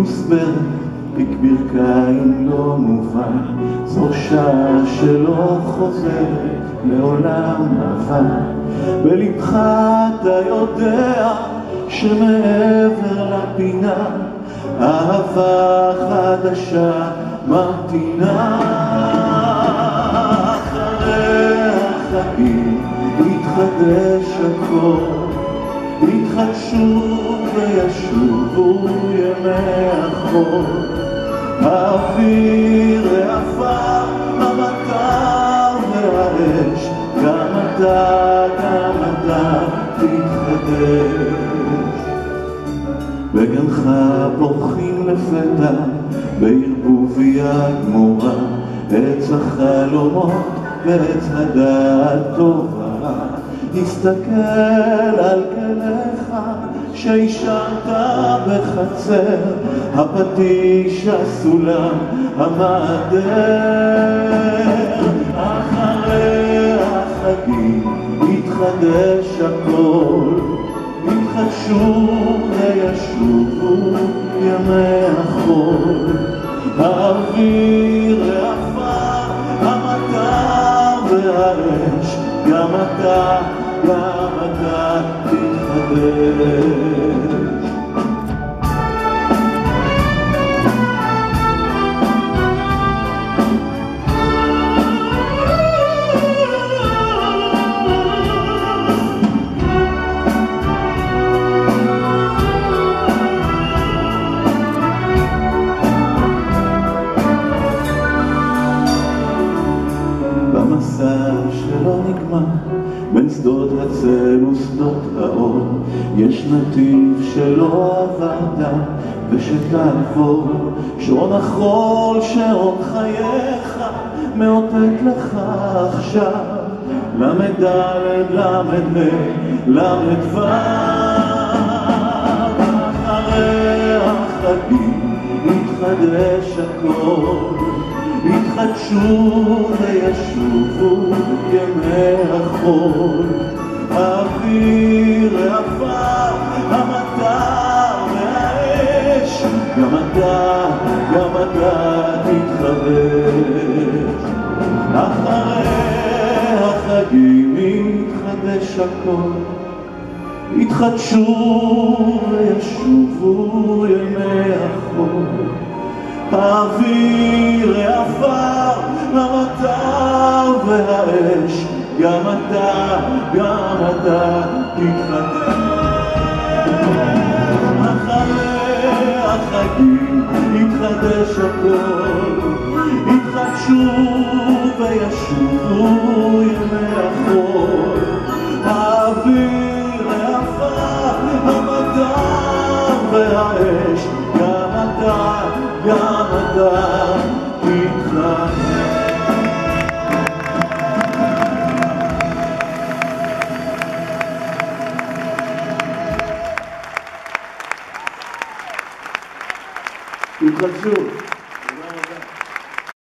מוסברת, פיק ברכיים לא מובן, זו שעה שלא חוזרת לעולם עבר. בלבך אתה יודע שמעבר לפינה אהבה חדשה ממתינה. אחרי החגים יתחדש הכל, יתחדשו וישובו ימי החול. האוויר העפר, המטר והאש, גם אתה תתחדש. בגנך פורחים לפתע בערבוביה גמורה, עץ החלומות ועץ הדעת טובה. הסתכל על כליך שהשארת בחצר, הפטיש, הסולם, המעדר. אחרי החגים יתחדש הכל, יתחדשו וישובו ימי החול. האוויר העפר, המטר והאש, גם אתה תתחדש. במסע שלא נגמר בין שדות הצל ושדות האור, יש נתיב שלא עברת ושתעבור. שעון החול, שעון חייך, מאותת לך עכשיו למד ד' למד ה' למד ו'. אחרי החגים יתחדש הכל, יתחדשו וישובו ימי החול. האוויר העפר, המטר והאש, גם אתה תתחדש. אחרי החגים יתחדש הכל, יתחדשו וישובו ימי החול. האוויר העפר, המטר והאש, גם אתה תתחדש. אחרי החגים יתחדש הכל, יתחדשו וישובו ימי החול. האוויר העפר, המטר והאש, גם אתה תתחדש. יתחדשו.